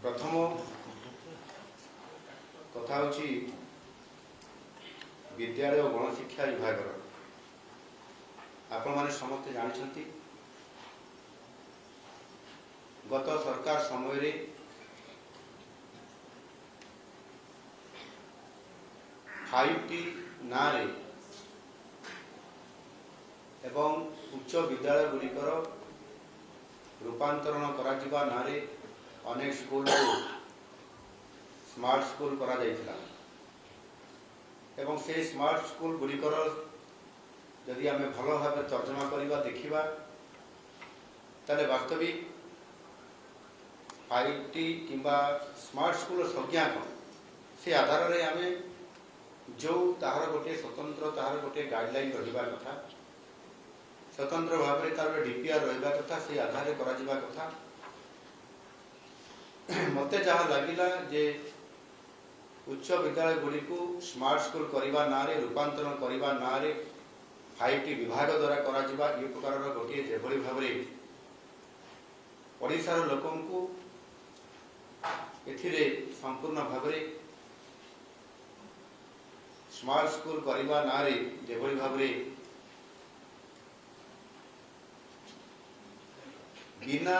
प्रथम कथा होची विद्यालय और गणशिक्षा विभाग आपण माने समस्त जानते गत सरकार समय रे 5T ना रे एवं उच्च विद्यालय गुड़िकर रूपांतरण करा ना रे अनेक स्कूल को स्मार्ट स्कूल करा जायतिला एवं से स्मार्ट स्कूल गुड़िकर यदि आम भल भाव तर्जमा करवा देखा ताले वास्तविक 5T किंबा स्मार्ट स्कूल संज्ञा कौन से आधार रे आम जो तार गोटे स्वतंत्र तार गोटे गाइडलाइन रहा कथा स्वतंत्र भाव में तार डीपीआर रहा कथा से आधार करा कथा मते जहाँ लगिला जे उच्च विद्यालय गुड़ी को स्मार्ट स्कूल करवा ना रे रूपांतरण करवा ना रे 5T विभाग द्वारा करा ये प्रकार गोटे जेभली भाव ओडिशार लोकन को एथिरे संपूर्ण भाव स्मार्ट स्कूल करवा ना रे जेभली भाव बिना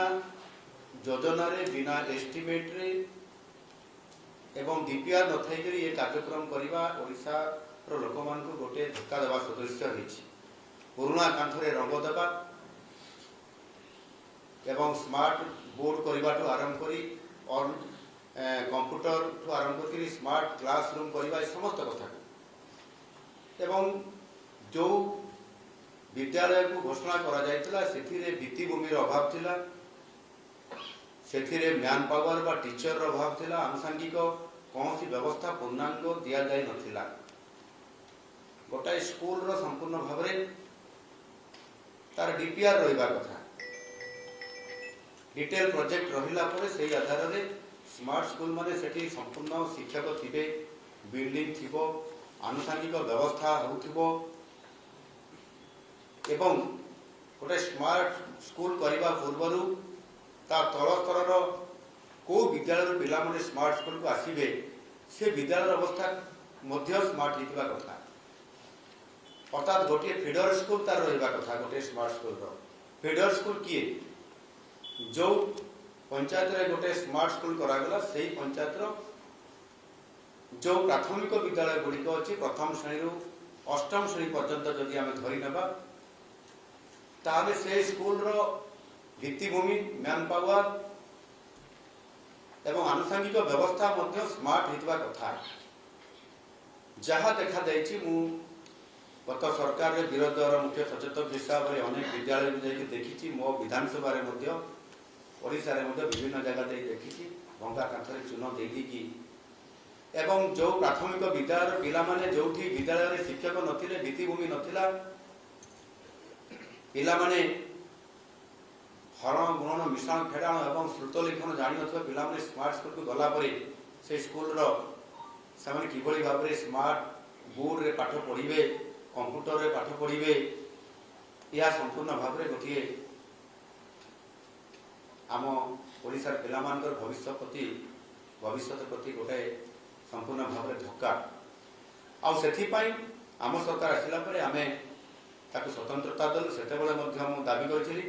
योजना रे बिना एस्टिमेट रे एवं डीपीआर न थाई ये कार्यक्रम करवा ओडिशा रो लोक मान को गोटे धक्का देवा सदृश होइछि पुराना कांथरे रंग देवा एवं स्मार्ट बोर्ड करवा आरंभ करी और कंप्यूटर ठू आरंभ करी स्मार्ट क्लासरूम करवा समस्त कथा एवं जो विद्यालय को घोषणा करा जायतिला सेथिरे भित्तिभूमि अभाव थिला सेथिरे मैन पावर बा टीचर अभाव थिला आनुषंगिक कौन सी व्यवस्था पूर्णांग दि जाय नथिला गोटाए स्कूल रो संपूर्ण भाव तार डीपीआर रहिबा कथा डिटेल प्रोजेक्ट रहिला परे सेही आधार रे स्मार्ट स्कूल माने सेठी संपूर्ण शिक्षक थिबे बिल्डिंग थिबो आनुषंगिक व्यवस्था होउथिबो एवं गोटे स्मार्ट स्कूल करने पूर्वर ता तल स्तर को विद्यालय पिला माने स्मार्ट स्कूल को आसीबे से विद्यालय अवस्था मध्य स्मार्ट होता कथा अर्थात गोटे फीडर स्कूल तार रहा कथा गोटे स्मार्ट स्कूल फीडर स्कूल किए जो पंचायत रे गोटे स्मार्ट स्कूल करागला से पंचायत जो प्राथमिक विद्यालय गुड़िक अच्छी प्रथम श्रेणी रु अष्टम श्रेणी पर्यंत जदि आम धरी नेबा ताले से स्कूल रो भित्तिभूमि मैन पावर एवं आनुषंगिक व्यवस्था मध्य स्मार्ट होता कथा जहाँ देखा देछि मु गत सरकार रे विरोध मुख्य सचेतक हिसाब से अनेक विद्यालय में जाके देखी मो विधानसभा ओडिशा रे विभिन्न जगह देखी भंगा कांथरे चून देकी एवं जो प्राथमिक विद्यालय पिला माने जोठी विद्यालय रे शिक्षक नथिले भित्तिभूमि नथिला पिला माने हरण गुणन मिश्रण फेड़ाण एवं श्रुत लिखन जानी नथिबा पिला माने स्मार्ट स्कूल को गला परे से स्कूल रो सामने किभली भाव रे स्मार्ट बोर्ड रे पाठ पढ़िबे कंप्यूटर रे पाठ पढ़िबे या संपूर्ण भाव रे गोटिए आम ओडिसा पिला मानकर भविष्य प्रति गोटे संपूर्ण भाव रे धक्का आउ सेथि पई आम सरकार आसिला परे आमे ताकू स्वतंत्रता दल से दाबी करी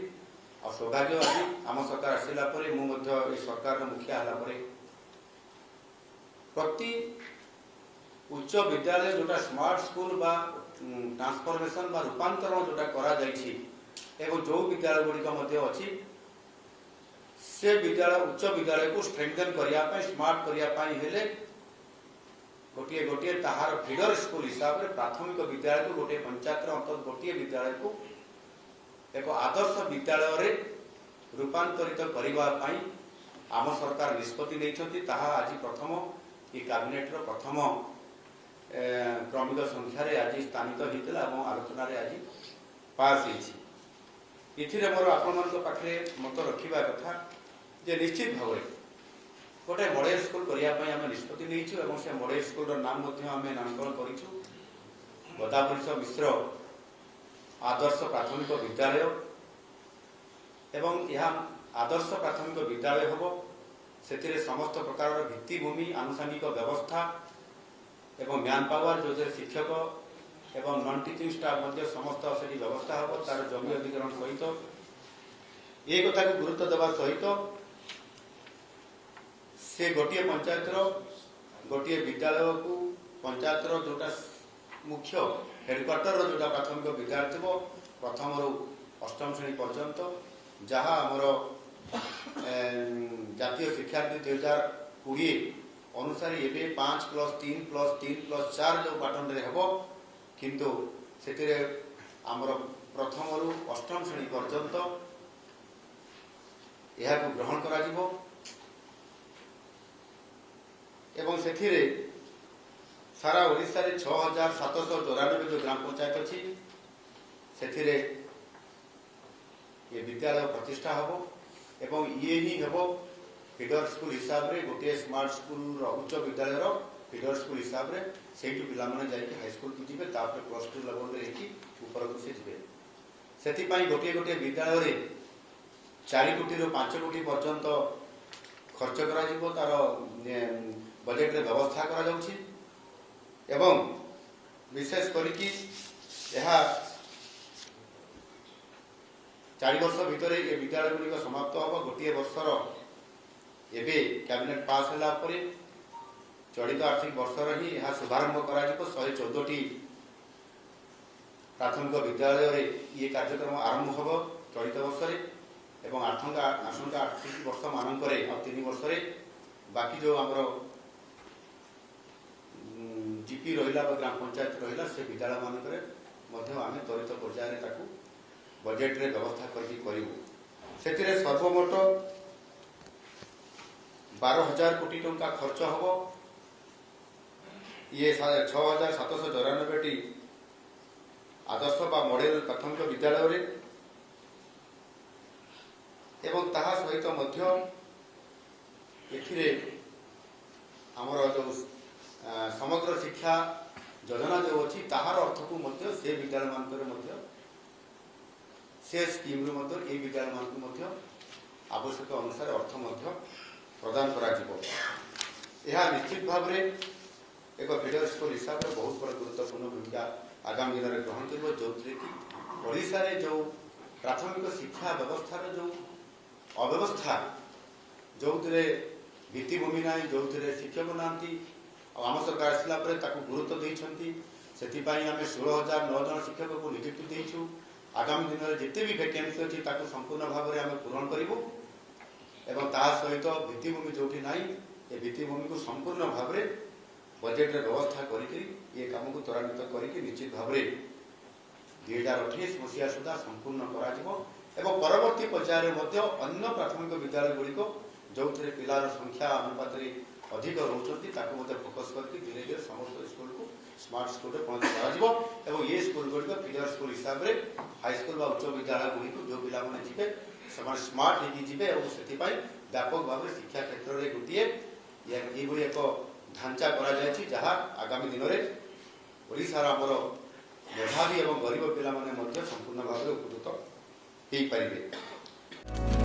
और सौभाग्य आज आम सरकार आसला मुझे सरकार मुखिया है प्रति उच्च विद्यालय जोटा स्मार्ट स्कूल बा ट्रांसफॉर्मेशन बा रूपांतरण जोटा करा जायछि एवं जो विद्यालय गुड़िक अच्छी से विद्यालय उच्च विद्यालय को स्ट्रेंथन करने स्मार्ट करने गोटे गोटे ताहार फीडर स्कूल हिसाब से प्राथमिक विद्यालय को गोटे पंचायत अंतर्गत गोटे विद्यालय को एक आदर्श विद्यालय रे रूपांतरित करने आम सरकार निष्पत्ति नहीं आज प्रथम ये कैबिनेट रो प्रथम क्रमिक संख्यार आज स्थानित होता आलोचन आज पास होती मोर आपण पाखे मत रखा कथा जे निश्चित भाव गोटे मॉडल स्कूल करने आम निष्पत्ति नहीं से मॉडल स्कूल नाम आम नामकरण करूँ गदावंश मिश्र आदर्श प्राथमिक विद्यालय एवं यह आदर्श प्राथमिक विद्यालय हम ସେଥିରେ ସମସ୍ତ ପ୍ରକାରର ଭିତ୍ତିଭୂମି ଆନୁଷଙ୍ଗିକ ବ୍ୟବସ୍ଥା ଏବଂ ମ୍ୟାନ୍ ପାୱାର ଯେଉଁଥିରେ ଶିକ୍ଷକ ଏବଂ ନନ୍ ଟିଚିଂ ଷ୍ଟାଫ୍ ମଧ୍ୟ ସମସ୍ତ ସେଠି ବ୍ୟବସ୍ଥା ହେବ ତାର ଜମି ଅଧିଗ୍ରହଣ ସହିତ ଏ କଥାକୁ ଗୁରୁତ୍ୱ ଦେବା ସହିତ ସେ ଗୋଟିଏ ପଞ୍ଚାୟତର ଗୋଟିଏ ବିଦ୍ୟାଳୟକୁ ପଞ୍ଚାୟତର ଯେଉଁଟା ମୁଖ୍ୟ ହେଡ଼କ୍ୱାର୍ଟରର ଯେଉଁଟା ପ୍ରାଥମିକ ବିଦ୍ୟାଳୟ ଥିବ ପ୍ରଥମରୁ ଅଷ୍ଟମ ଶ୍ରେଣୀ ପର୍ଯ୍ୟନ୍ତ ଯାହା ଆମର ଜାତୀୟ ଶିକ୍ଷାନୀତି 2020 ଅନୁସାରେ ଏବେ 5+3+3+4 ଯେଉଁ ପାଟର୍ଣ୍ଣରେ ହେବ କିନ୍ତୁ ସେଥିରେ ଆମର ପ୍ରଥମରୁ ଅଷ୍ଟମ ଶ୍ରେଣୀ ପର୍ଯ୍ୟନ୍ତ ଏହାକୁ ଗ୍ରହଣ କରାଯିବ ଏବଂ ସେଥିରେ ସାରା ଓଡ଼ିଶାରେ 6,794 ଯେଉଁ ଗ୍ରାମ ପଞ୍ଚାୟତ ଅଛି ସେଥିରେ ये विद्यालय प्रतिष्ठा हम एवं ये ही हम फीडर स्कूल हिसाब से गोटे स्मार्ट स्कूल उच्च विद्यालय फीडर स्कूल हिसाब से पाने जाकि हाईस्कल को जी +2 लेवल ऊपर को से जी से गोटे गोटे विद्यालय 4 कोटी रू 5 कोटी पर्यंत खर्च कर तार बजेट रे व्यवस्था करा जाउछि एवं विशेष करके 4 वर्ष भितर ये विद्यालय गुड़िक समाप्त हम गोटे वर्षर एवं कैबिनेट पास होला परे चलित आर्थिक वर्षर ही यह शुभारंभ कर 114टी प्राथमिक विद्यालय रे ये कार्यक्रम आरंभ हम चलित वर्ष एवं आशंका आर्थिक वर्ष मानक 3 वर्ष बाकी जो आमर जीपी रहा ग्राम पंचायत रहा से विद्यालय मानक आम त्वरित पर्यायर बजेट रे व्यवस्था करूँ से सर्वमोट 12,000 कोटी टंका खर्च हम ये 6,794टी आदर्श बा मॉडल प्राथमिक विद्यालय रे एवं ताहा सहित मध्य एथिरे हमर जो समग्र शिक्षा योजना जो अच्छी ताहार अर्थ को मध्य से विद्यालय मानकर मध्य से स्कीम रू मध्य ए विद्यालय मानक आवश्यक अनुसार अर्थ मध्य प्रदान करा जिवो। यह निश्चित भाव में एक फीडर स्कूल हिसाब से बहुत बड़ा गुरुत्वपूर्ण भूमिका आगामी दिन में ग्रहण कर जो कि ओडिशा रे जो प्राथमिक शिक्षा व्यवस्था जो अव्यवस्था जो भित्तिभूमि ना जो शिक्षक ना आम सरकार आसला गुरुत्व देती से आम 16,009 जन शिक्षक को नियुक्ति देचु आगामी दिन में जिते भी वैकेंसी अच्छी संपूर्ण भाव में आम पूरण करूँ एवं ता सहित भित्तिभूमि जो ना ये भित्तिभूमि को संपूर्ण भाव में बजेट रे व्यवस्था करके ये काम को त्वरान्वित करके निश्चित भाव में 2028 मसीहा सुधा संपूर्ण करा एवं परवर्ती पर्यायर अन्य प्राथमिक विद्यालय गुड़िक जो पिलार संख्या अनुपात अधिक रोचती फोकस करके धीरे धीरे समस्त स्कूल को स्मार्ट स्कूल में परिणत कर ये स्कूल गुड़िक फीडर स्कूल हिसाब से हाईस्कल उच्च विद्यालय गुड़िक जो पिला जी स्मार्ट होगी से व्यापक भाव में शिक्षा क्षेत्र में गोटे ये एक ढांचा करा आगामी दिन में ओडिशार आमर मेधावी और गरीब पिला संपूर्ण भाव में उपकृत हो पारे।